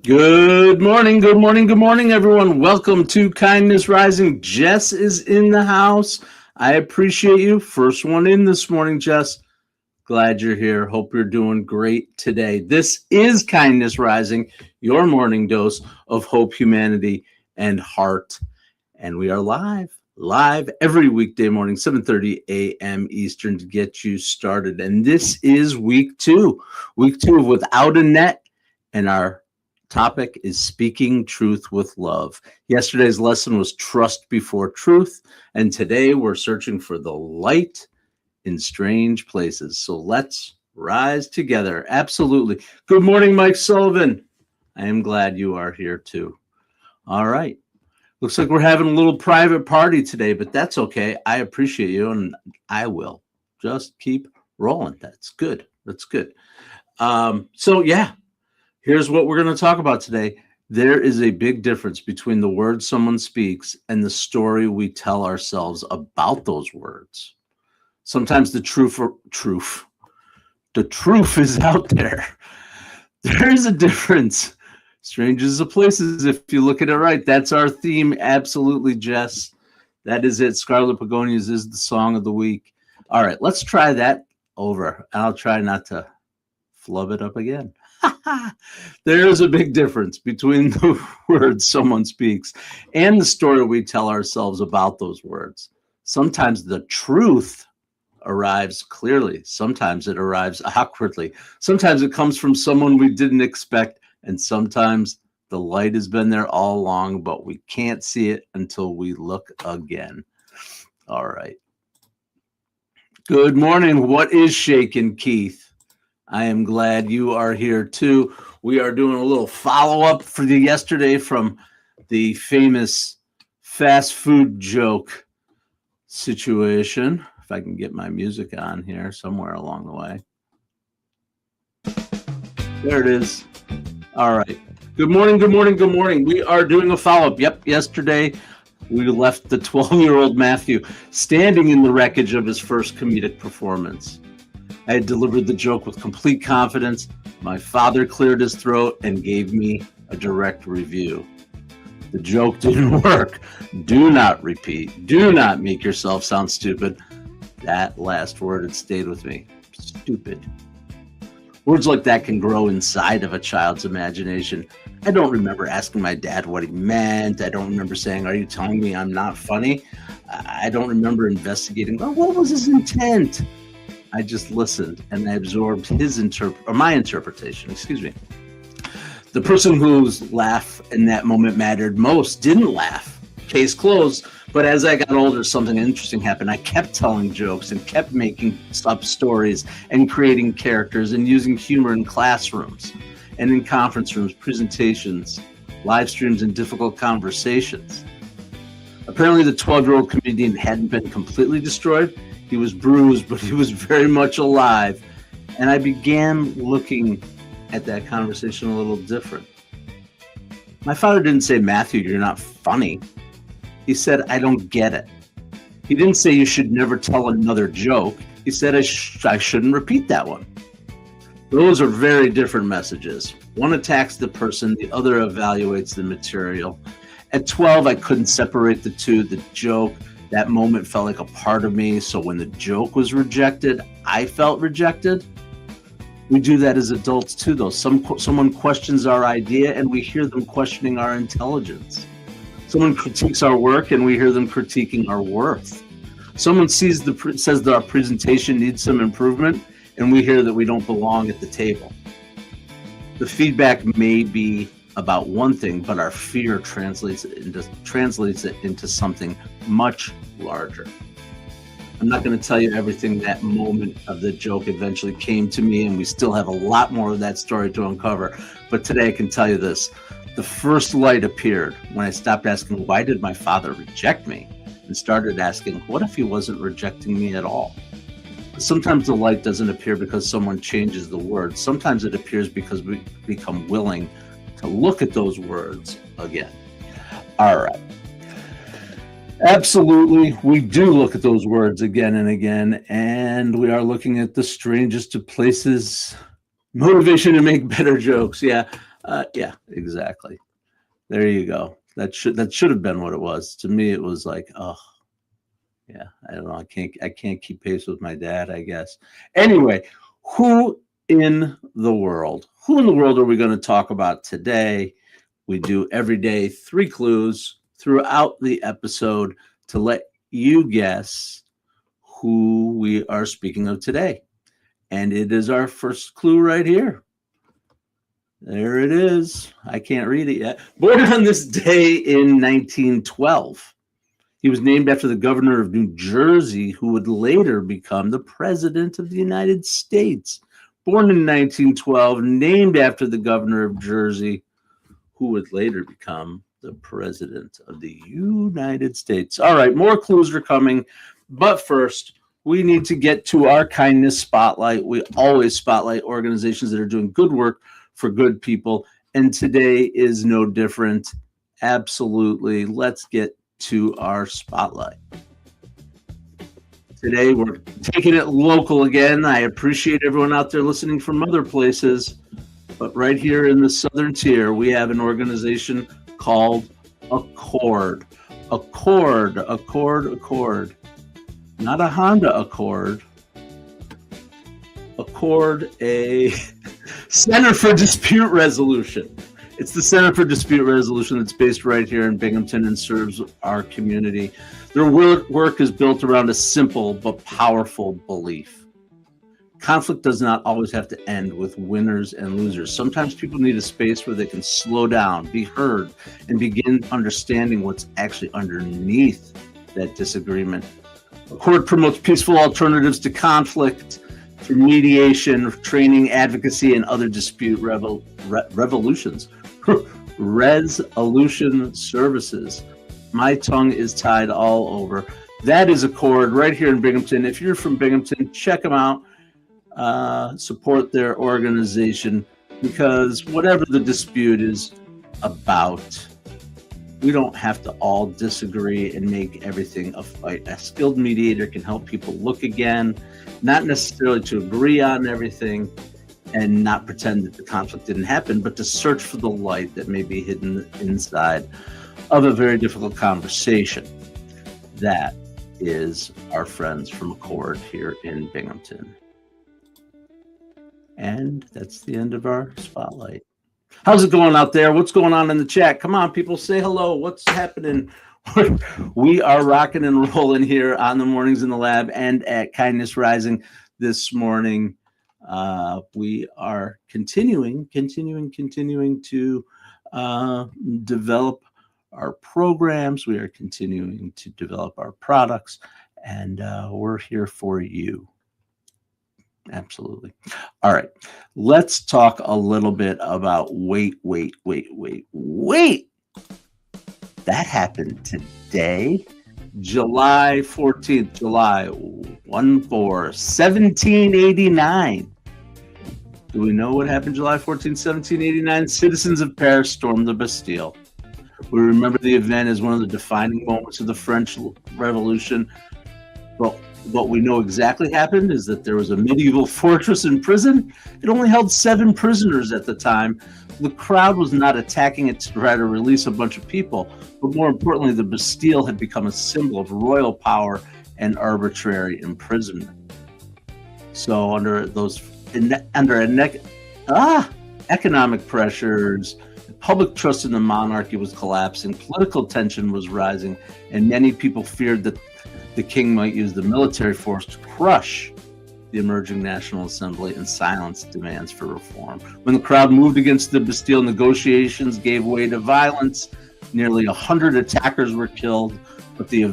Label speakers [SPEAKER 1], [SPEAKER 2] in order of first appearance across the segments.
[SPEAKER 1] Good morning, good morning, good morning, everyone. Welcome to Kindness Rising. Jess is in the house. I appreciate you. First one in this morning, Jess. Glad you're here. Hope you're doing great today. This is Kindness Rising, your morning dose of hope, humanity, and heart. And we are live every weekday morning, 7:30 a.m. Eastern to get you started. And this is week two of Without a Net, and our topic is speaking truth with love. Yesterday's lesson was trust before truth, and today we're searching for the light in strange places. So let's rise together. Absolutely. Good morning, Mike Sullivan. I am glad you are here too. All right. Looks like we're having a little private party today, but that's okay. I appreciate you, and I will just keep rolling. That's good. That's good. Here's what we're going to talk about today. There is a big difference between the words someone speaks and the story we tell ourselves about those words. Sometimes the truth is out there. There is a difference. Strangest of places, if you look at it right. That's our theme. Absolutely, Jess. That is it. Scarlet, Begonias is the song of the week. All right, let's try that over. I'll try not to flub it up again. There is a big difference between the words someone speaks and the story we tell ourselves about those words. Sometimes the truth arrives clearly. Sometimes it arrives awkwardly. Sometimes it comes from someone we didn't expect. And sometimes the light has been there all along, but we can't see it until we look again. All right. Good morning. What is shaking, Keith? I am glad you are here too. We are doing a little follow-up for the yesterday from the famous fast food joke situation. If I can get my music on here somewhere along the way. There it is. All right. Good morning, good morning, good morning. We are doing a follow-up. Yep, yesterday we left the 12-year-old Matthew standing in the wreckage of his first comedic performance. I had delivered the joke with complete confidence. My father cleared his throat and gave me a direct review. The joke didn't work. Do not repeat. Do not make yourself sound stupid. That last word had stayed with me. Stupid. Words like that can grow inside of a child's imagination. I don't remember asking my dad what he meant. I don't remember saying, "Are you telling me I'm not funny?" I don't remember investigating, well, what was his intent? I just listened and I absorbed my interpretation. Excuse me. The person whose laugh in that moment mattered most didn't laugh. Case closed. But as I got older, something interesting happened. I kept telling jokes and kept making up stories and creating characters and using humor in classrooms and in conference rooms, presentations, live streams, and difficult conversations. Apparently, the 12-year-old comedian hadn't been completely destroyed. He was bruised, but he was very much alive. And I began looking at that conversation a little different. My father didn't say, "Matthew, you're not funny." He said, "I don't get it." He didn't say you should never tell another joke. He said I shouldn't repeat that one. Those are very different messages. One attacks the person, the other evaluates the material. At 12, I couldn't separate the two. The joke, that moment felt like a part of me. So when the joke was rejected, I felt rejected. We do that as adults too, though. Someone questions our idea and we hear them questioning our intelligence. Someone critiques our work and we hear them critiquing our worth. Someone says that our presentation needs some improvement and we hear that we don't belong at the table. The feedback may be about one thing, but our fear translates it into something much larger. I'm not going to tell you everything that moment of the joke eventually came to me, and we still have a lot more of that story to uncover. But today I can tell you this. The first light appeared when I stopped asking, why did my father reject me? And started asking, what if he wasn't rejecting me at all? sometimes the light doesn't appear because someone changes the words. Sometimes it appears because we become willing to look at those words again. All right. Absolutely, we do look at those words again and again, and we are looking at the strangest of places. Motivation to make better jokes. Yeah, exactly. There you go. That should have been what it was. To me, it was like, oh, yeah, I don't know. I can't keep pace with my dad, I guess. Anyway, who in the world are we going to talk about today? We do every day 3 clues throughout the episode to let you guess who we are speaking of today. And it is our first clue right here. There it is. I can't read it yet. Born on this day in 1912. He was named after the governor of New Jersey, who would later become the president of the United States. Born in 1912, named after the governor of Jersey, who would later become the president of the United States. All right, more clues are coming. But first, we need to get to our kindness spotlight. We always spotlight organizations that are doing good work for good people. And today is no different. Absolutely. Let's get to our spotlight. Today, we're taking it local again. I appreciate everyone out there listening from other places. But right here in the Southern Tier, we have an organization called Accord. Accord. Not a Honda Accord. Accord, a Center for Dispute Resolution. It's the Center for Dispute Resolution that's based right here in Binghamton and serves our community. Their work is built around a simple but powerful belief. Conflict does not always have to end with winners and losers. Sometimes people need a space where they can slow down, be heard, and begin understanding what's actually underneath that disagreement. Accord promotes peaceful alternatives to conflict through mediation, training, advocacy, and other dispute resolution services. My tongue is tied all over. That is Accord right here in Binghamton. If you're from Binghamton, check them out. Support their organization, because whatever the dispute is about, we don't have to all disagree and make everything a fight. A skilled mediator can help people look again, not necessarily to agree on everything and not pretend that the conflict didn't happen, but to search for the light that may be hidden inside of a very difficult conversation. That is our friends from Accord here in Binghamton. And that's the end of our spotlight. How's it going out there? What's going on in the chat? Come on, people, say hello. What's happening? We are rocking and rolling here on the Mornings in the Lab and at Kindness Rising this morning. We are continuing to develop our programs. We are continuing to develop our products, and we're here for you. Absolutely. All right. Let's talk a little bit about wait. That happened today, July 14th, July 1789. Do we know what happened July 14th, 1789? Citizens of Paris stormed the Bastille. We remember the event as one of the defining moments of the French Revolution. But what we know exactly happened is that there was a medieval fortress and prison. It only held 7 prisoners at the time. The crowd was not attacking it to try to release a bunch of people, but more importantly, the Bastille had become a symbol of royal power and arbitrary imprisonment. So under economic pressures, public trust in the monarchy was collapsing, political tension was rising, and many people feared that the king might use the military force to crush the emerging National Assembly and silence demands for reform. When the crowd moved against the Bastille, negotiations gave way to violence. Nearly 100 attackers were killed, but the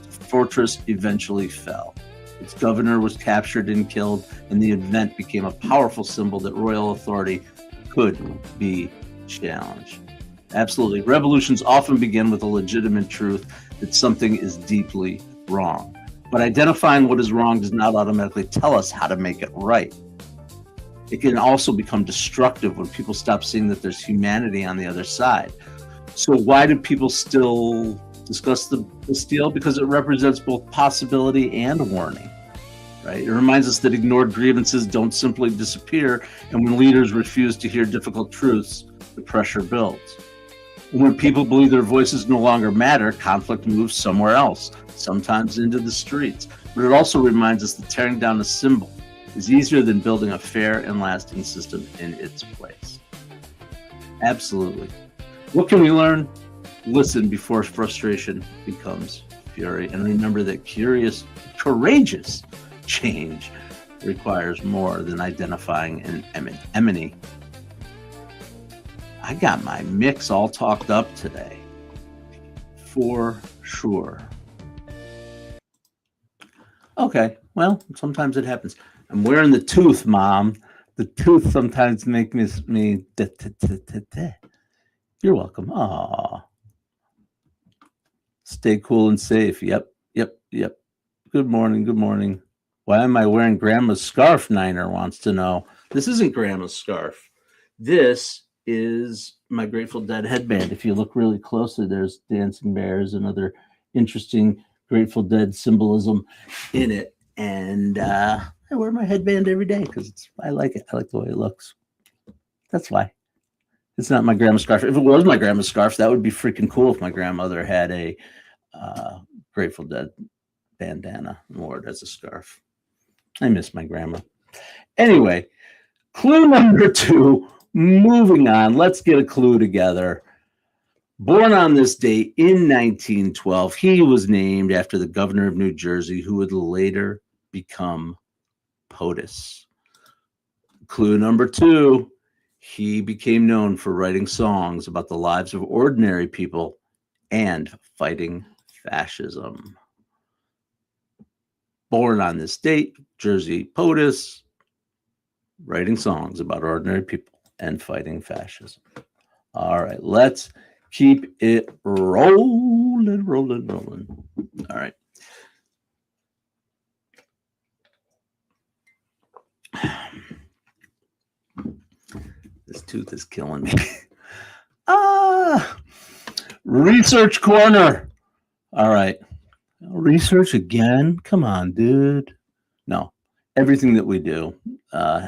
[SPEAKER 1] fortress eventually fell. Its governor was captured and killed, and the event became a powerful symbol that royal authority could be challenged. Absolutely. Revolutions often begin with a legitimate truth that something is deeply wrong. But identifying what is wrong does not automatically tell us how to make it right. It can also become destructive when people stop seeing that there's humanity on the other side. So why do people still discuss the Bastille? Because it represents both possibility and warning, right? It reminds us that ignored grievances don't simply disappear, and when leaders refuse to hear difficult truths, the pressure builds. And when people believe their voices no longer matter, conflict moves somewhere else, sometimes into the streets. But it also reminds us that tearing down a symbol is easier than building a fair and lasting system in its place. Absolutely. What can we learn? Listen before frustration becomes fury. And remember that courageous change requires more than identifying an enemy. I got my mix all talked up today. For sure. Okay, well, sometimes it happens. I'm wearing the tooth, Mom. The tooth sometimes makes me. You're welcome. Aw. Stay cool and safe. Yep. Good morning. Why am I wearing Grandma's scarf? Niner wants to know. This isn't Grandma's scarf. This is my Grateful Dead headband. If you look really closely, there's dancing bears and other interesting Grateful Dead symbolism in it. And I wear my headband every day because I like it. I like the way it looks. That's why. It's not my grandma's scarf. If it was my grandma's scarf, that would be freaking cool if my grandmother had a Grateful Dead bandana and wore it as a scarf. I miss my grandma. Anyway, clue number 2, moving on. Let's get a clue together. Born on this date in 1912, he was named after the governor of New Jersey, who would later become POTUS. Clue number 2, he became known for writing songs about the lives of ordinary people and fighting fascism. Born on this date, Jersey POTUS, writing songs about ordinary people and fighting fascism. All right, let's keep it rolling. All right. This tooth is killing me. Research corner. All right. Research again? Come on, dude. No. Everything that we do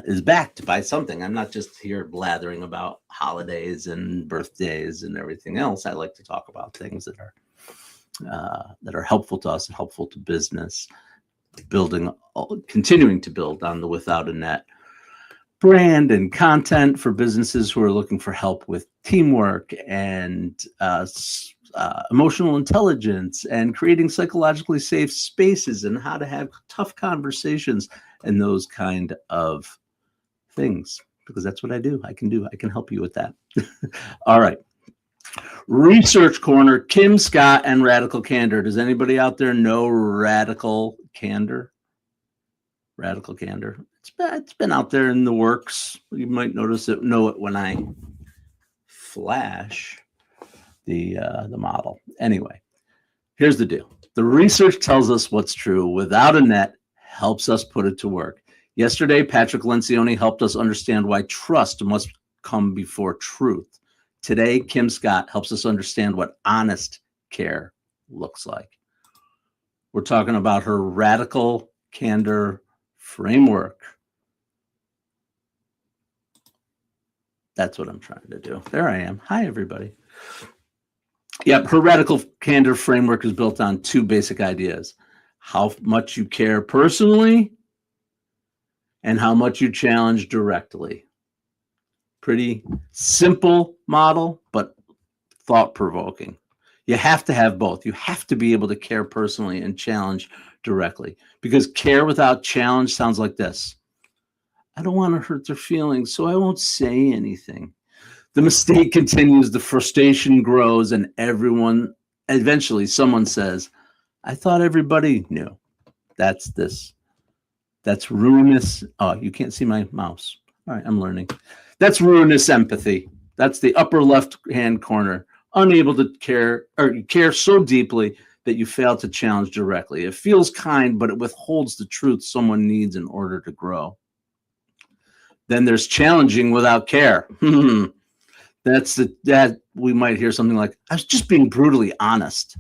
[SPEAKER 1] is backed by something. I'm not just here blathering about holidays and birthdays and everything else. I like to talk about things that are helpful to us and helpful to business, continuing to build on the Without a Net brand and content for businesses who are looking for help with teamwork and emotional intelligence and creating psychologically safe spaces and how to have tough conversations and those kind of things, because that's what I do. I can help you with that. All right. Research corner, Kim Scott and Radical Candor. Does anybody out there know Radical Candor? Radical Candor. It's been out there in the works. You might know it when I flash the model. Anyway, here's the deal. The research tells us what's true. Without a Net helps us put it to work. Yesterday, Patrick Lencioni helped us understand why trust must come before truth. Today, Kim Scott helps us understand what honest care looks like. We're talking about her Radical Candor framework. That's what I'm trying to do. There I am. Hi, everybody. Yep, her Radical Candor framework is built on 2 basic ideas: how much you care personally and how much you challenge directly. Pretty simple model, but thought-provoking. You have to have both. You have to be able to care personally and challenge directly, because care without challenge sounds like this. I don't want to hurt their feelings, so I won't say anything. The mistake continues, the frustration grows, and eventually someone says, I thought everybody knew. That's ruinous. Oh, you can't see my mouse. All right, I'm learning. That's ruinous empathy. That's the upper left-hand corner. Unable to care so deeply that you fail to challenge directly. It feels kind, but it withholds the truth someone needs in order to grow. Then there's challenging without care. That we might hear something like, I was just being brutally honest.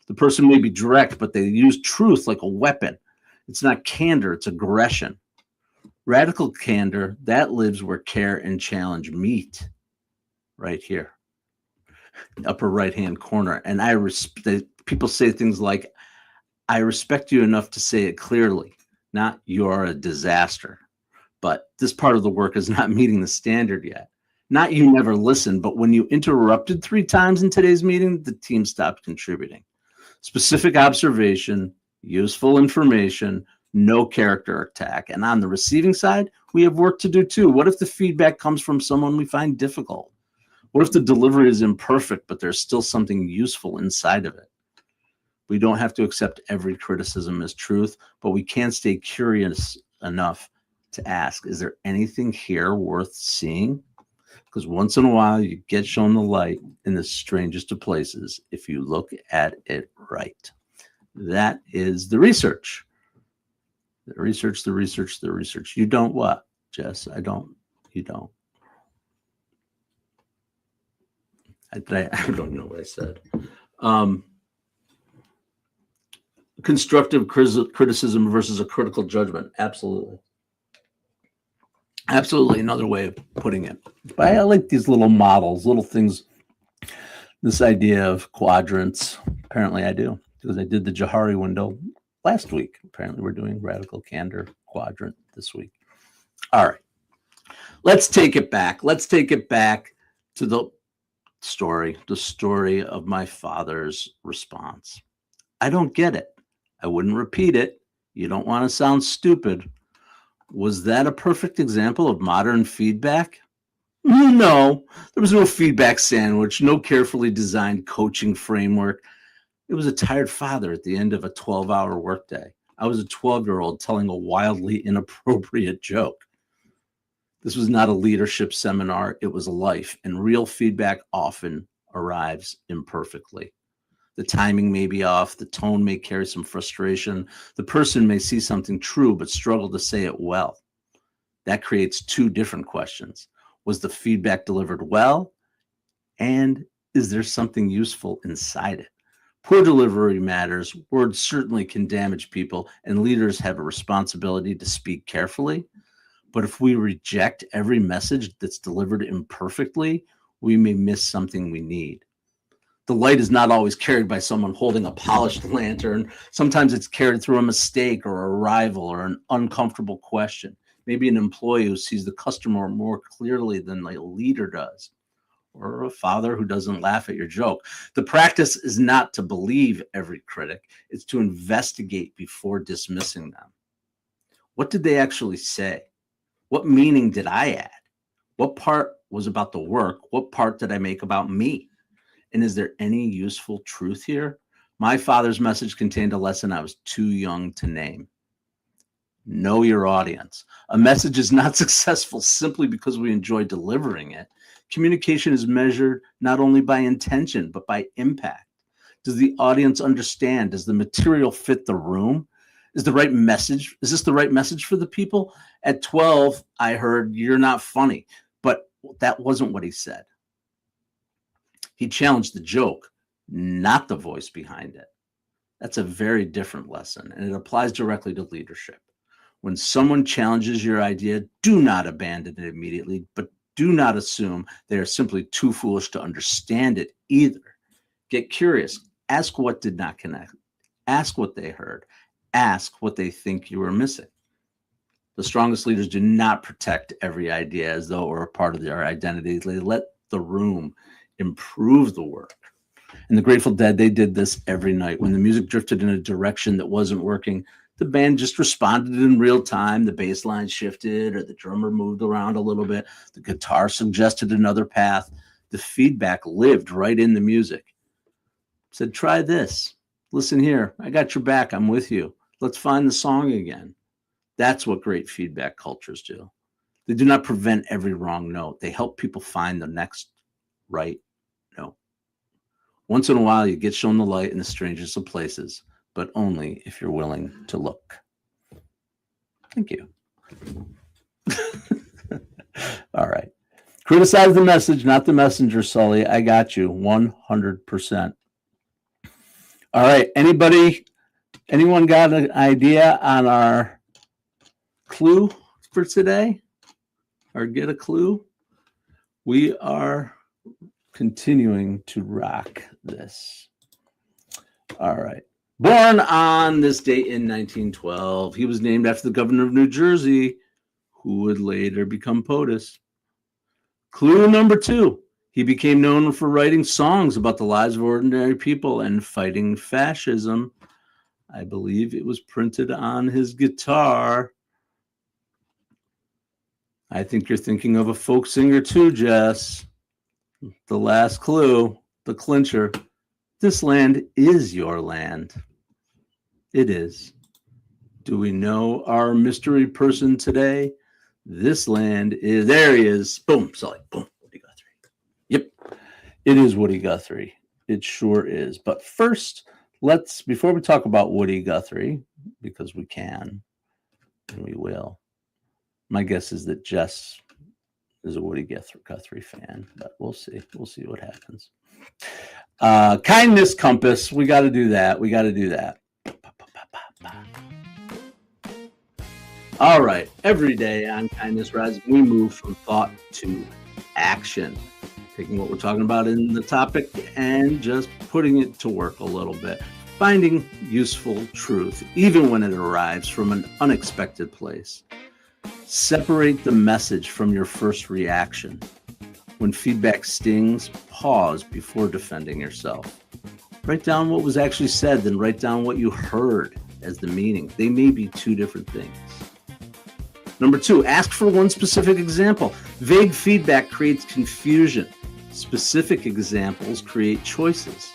[SPEAKER 1] The person may be direct, but they use truth like a weapon. It's not candor, it's aggression. Radical candor, that lives where care and challenge meet. Right here, upper right-hand corner. And people say things like, I respect you enough to say it clearly, not you're a disaster. But this part of the work is not meeting the standard yet. Not you never listened, but when you interrupted 3 times in today's meeting, the team stopped contributing. Specific observation, useful information, no character attack. And on the receiving side, we have work to do too. What if the feedback comes from someone we find difficult? What if the delivery is imperfect, but there's still something useful inside of it? We don't have to accept every criticism as truth, but we can stay curious enough to ask, is there anything here worth seeing? Because once in a while, you get shown the light in the strangest of places if you look at it right. That is the research. The research. You don't what, Jess? I don't. You don't. I don't know what I said. Constructive criticism versus a critical judgment. Absolutely. Absolutely another way of putting it. But I like these little models, little things, this idea of quadrants. Apparently I do, because I did the Johari window last week. Apparently we're doing radical candor quadrant this week. All right. Let's take it back. Let's take it back to the story of my father's response. I don't get it. I wouldn't repeat it. You don't want to sound stupid. Was that a perfect example of modern feedback? No, there was no feedback sandwich, no carefully designed coaching framework. It was a tired father at the end of a 12-hour workday. I was a 12-year-old telling a wildly inappropriate joke. This was not a leadership seminar. It was a life, and real feedback often arrives imperfectly. The timing may be off. The tone may carry some frustration. The person may see something true but struggle to say it well. That creates 2 different questions. Was the feedback delivered well? And is there something useful inside it? Poor delivery matters. Words certainly can damage people, and leaders have a responsibility to speak carefully. But if we reject every message that's delivered imperfectly, we may miss something we need. The light is not always carried by someone holding a polished lantern. Sometimes it's carried through a mistake or a rival or an uncomfortable question. Maybe an employee who sees the customer more clearly than a leader does, or a father who doesn't laugh at your joke. The practice is not to believe every critic. It's to investigate before dismissing them. What did they actually say? What meaning did I add? What part was about the work? What part did I make about me? And is there any useful truth here? My father's message contained a lesson I was too young to name. Know your audience. A message is not successful simply because we enjoy delivering it. Communication is measured not only by intention, but by impact. Does the audience understand? Does the material fit the room? Is the right message? Is this the right message for the people? At 12, I heard, "You're not funny," but that wasn't what he said. He challenged the joke, not the voice behind it. That's a very different lesson, and it applies directly to leadership. When someone challenges your idea, do not abandon it immediately, but do not assume they are simply too foolish to understand it either. Get curious. Ask what did not connect. Ask what they heard. Ask what they think you are missing. The strongest leaders do not protect every idea as though it were a part of their identity. They let the room improve the work. And the Grateful Dead, they did this every night. When the music drifted in a direction that wasn't working, the band just responded in real time. The bass line shifted or the drummer moved around a little bit. The guitar suggested another path. The feedback lived right in the music. Said, try this. Listen here. I got your back. I'm with you. Let's find the song again. That's what great feedback cultures do. They do not prevent every wrong note. They help people find the next right note. Once in a while, you get shown the light in the strangest of places, but only if you're willing to look. Thank you. All right. Criticize the message, not the messenger, Sully. I got you 100%. All right. Anyone got an idea on our clue for today? Or get a clue? We are continuing to rock this. All right. Born on this date in 1912, he was named after the governor of New Jersey, who would later become POTUS. Clue number 2. He became known for writing songs about the lives of ordinary people and fighting fascism. I believe it was printed on his guitar. I think you're thinking of a folk singer too, Jess. The last clue, the clincher. This land is your land. It is. Do we know our mystery person today? This land is, there he is. Boom, Sully, boom, Woody Guthrie. Yep, it is Woody Guthrie. It sure is. But first, before we talk about Woody Guthrie, because we can, and we will, my guess is that Jess is a Woody Guthrie fan, but we'll see. We'll see what happens. Kindness compass. We got to do that. All right. Every day on Kindness Rising, we move from thought to action, taking what we're talking about in the topic and just putting it to work a little bit, finding useful truth, even when it arrives from an unexpected place. Separate the message from your first reaction. When feedback stings, pause before defending yourself. Write down what was actually said, then write down what you heard as the meaning. They may be two different things. Number 2, ask for one specific example. Vague feedback creates confusion. Specific examples create choices.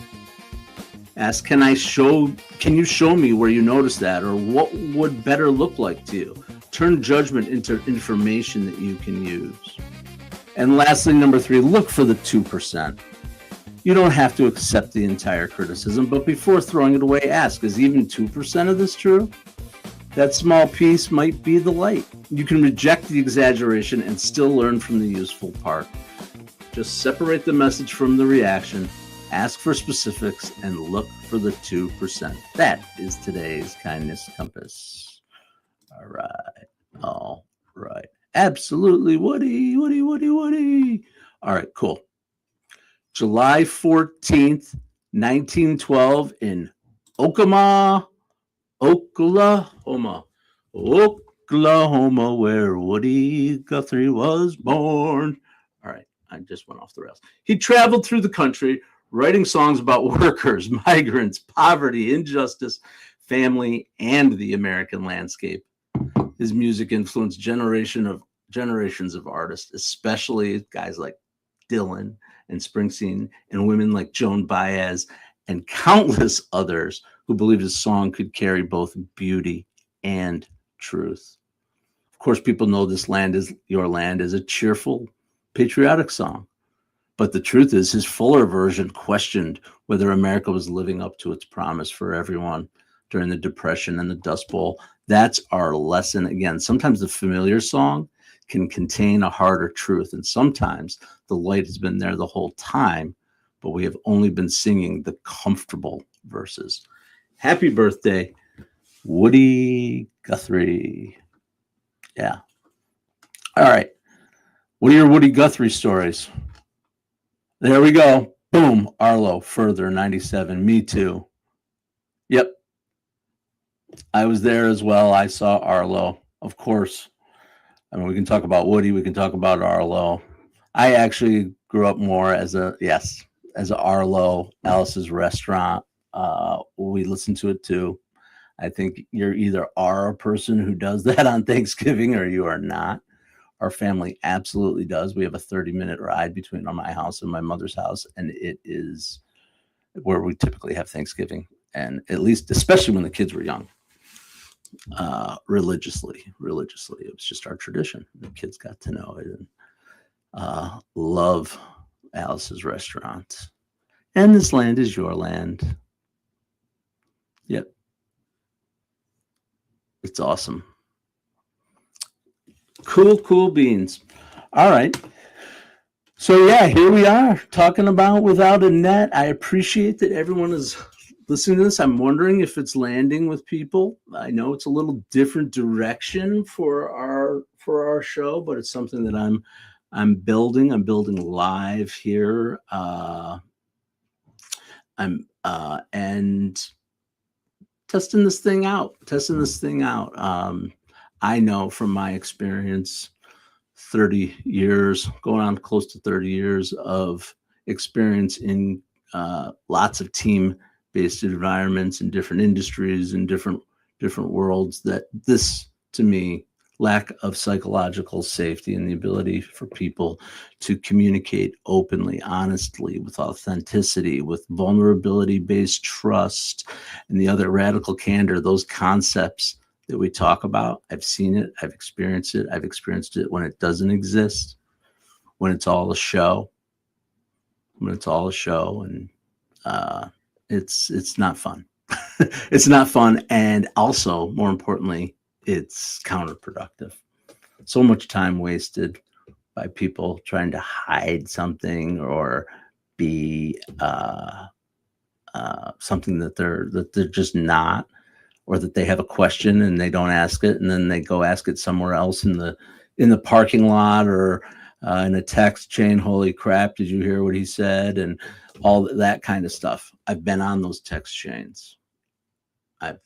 [SPEAKER 1] Ask, can you show me where you noticed that, or what would better look like to you? Turn judgment into information that you can use. And lastly, number 3, look for the 2%. You don't have to accept the entire criticism, but before throwing it away, ask, is even 2% of this true? That small piece might be the light. You can reject the exaggeration and still learn from the useful part. Just separate the message from the reaction, ask for specifics, and look for the 2%. That is today's Kindness Compass. All right. Absolutely, Woody. All right, cool. July 14th, 1912 in Oklahoma, where Woody Guthrie was born. All right, I just went off the rails. He traveled through the country writing songs about workers, migrants, poverty, injustice, family, and the American landscape. His music influenced generations of artists, especially guys like Dylan and Springsteen and women like Joan Baez and countless others who believed his song could carry both beauty and truth. Of course, people know This Land Is Your Land is a cheerful, patriotic song. But the truth is, his fuller version questioned whether America was living up to its promise for everyone during the Depression and the Dust Bowl. That's our lesson. Again, sometimes the familiar song can contain a harder truth, and sometimes the light has been there the whole time, but we have only been singing the comfortable verses. Happy birthday, Woody Guthrie. Yeah. All right. What are your Woody Guthrie stories? There we go. Boom. Arlo, Further, 97. Me too. Yep. I was there as well. I saw Arlo, of course. I mean, we can talk about Woody. We can talk about Arlo. I actually grew up more as a Arlo, Alice's Restaurant. We listened to it too. I think you're either are a person who does that on Thanksgiving or you are not. Our family absolutely does. We have a 30-minute ride between my house and my mother's house, and it is where we typically have Thanksgiving, and at least, especially when the kids were young, religiously. It was just our tradition. The kids got to know it and love Alice's Restaurant. And this land is your land. Yep. It's awesome. Cool beans. All right. So yeah, here we are talking about Without a Net. I appreciate that everyone is listening to this. I'm wondering if it's landing with people. I know it's a little different direction for our show, but it's something that I'm building. I'm building live here. And testing this thing out. I know from my experience, 30 years, going on close to 30 years of experience in lots of team-based environments in different industries and different worlds, that this, to me, lack of psychological safety and the ability for people to communicate openly, honestly, with authenticity, with vulnerability-based trust, and the other radical candor, those concepts that we talk about. I've seen it. I've experienced it. I've experienced it when it doesn't exist, when it's all a show, and it's not fun. It's not fun. And also, more importantly, it's counterproductive. So much time wasted by people trying to hide something or be something that they're just not, or that they have a question and they don't ask it, and then they go ask it somewhere else in the parking lot or in a text chain. Holy crap, did you hear what he said? And all that kind of stuff. I've been on those text chains. I've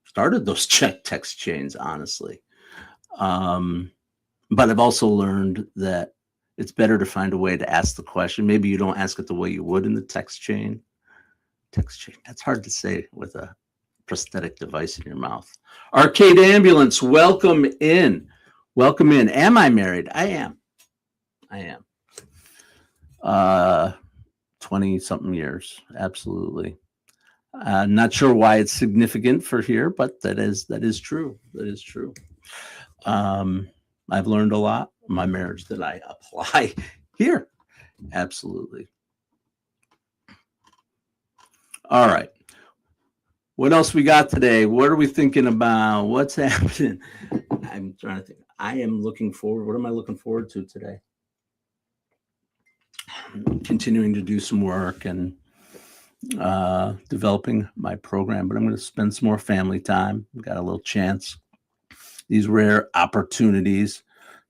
[SPEAKER 1] started those text chains, honestly. But I've also learned that it's better to find a way to ask the question. Maybe you don't ask it the way you would in the text chain. That's hard to say with a prosthetic device in your mouth. Arcade Ambulance, welcome in. Am I married? I am. 20 something years. Absolutely. Not sure why it's significant for here, but that is true. I've learned a lot in my marriage that I apply here. Absolutely. All right. What else we got today? What are we thinking about? What's happening? I'm trying to think. I am looking forward. What am I looking forward to today? Continuing to do some work and developing my program, but I'm going to spend some more family time. We've got a little chance, these rare opportunities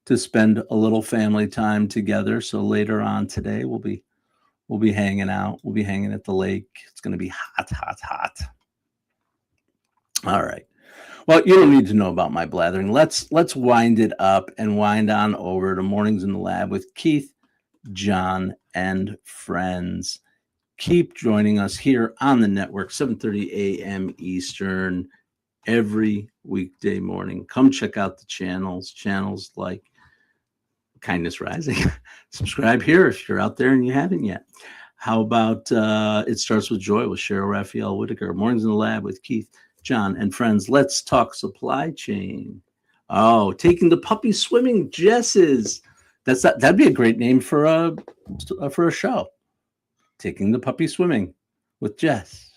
[SPEAKER 1] to spend a little family time together. So later on today, we'll be hanging out. We'll be hanging at the lake. It's going to be hot. All right. Well, you don't need to know about my blathering. Let's wind it up and wind on over to Mornings in the Lab with Keith, John, and friends. Keep joining us here on the network, 7:30 a.m. Eastern, every weekday morning. Come check out the channels like Kindness Rising. Subscribe here if you're out there and you haven't yet. How about It Starts with Joy with Cheryl Raphael Whitaker? Mornings in the Lab with Keith, John, and friends. Let's talk supply chain. Oh, taking the puppy swimming, Jess's. That'd be a great name for a show. Taking the puppy swimming with Jess.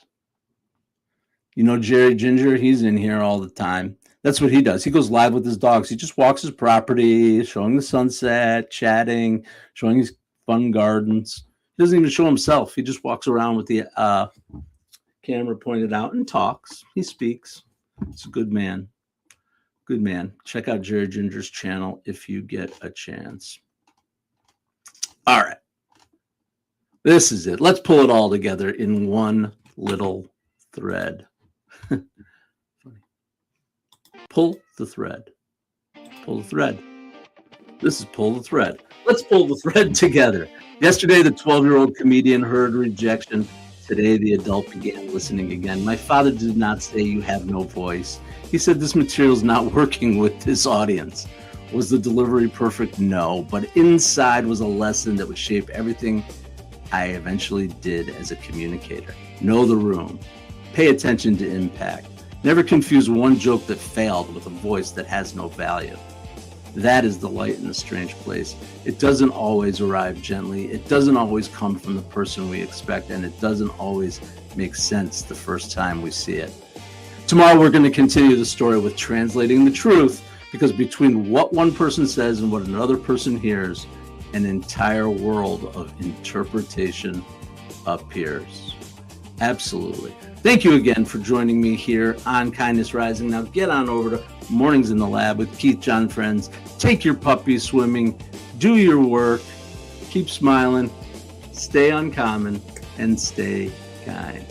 [SPEAKER 1] You know, Jerry Ginger, he's in here all the time. That's what he does. He goes live with his dogs. He just walks his property, showing the sunset, chatting, showing his fun gardens. He doesn't even show himself. He just walks around with the camera pointed out and talks. He speaks. It's a good man. Good man. Check out Jerry Ginger's channel if you get a chance. All right. This is it. Let's pull it all together in one little thread. Pull the thread. Pull the thread. This is Pull the Thread. Let's pull the thread together. Yesterday, the 12-year-old comedian heard rejection. Today, the adult began listening again. My father did not say you have no voice. He said this material is not working with this audience. Was the delivery perfect? No. But inside was a lesson that would shape everything I eventually did as a communicator. Know the room. Pay attention to impact. Never confuse one joke that failed with a voice that has no value. That is the light in a strange place. It doesn't always arrive gently. It doesn't always come from the person we expect, and it doesn't always make sense the first time we see it. Tomorrow, we're going to continue the story with translating the truth, because between what one person says and what another person hears, an entire world of interpretation appears. Absolutely. Thank you again for joining me here on Kindness Rising. Now get on over to Mornings in the Lab with Keith, John, friends. Take your puppy swimming, do your work, keep smiling, stay uncommon, and stay kind.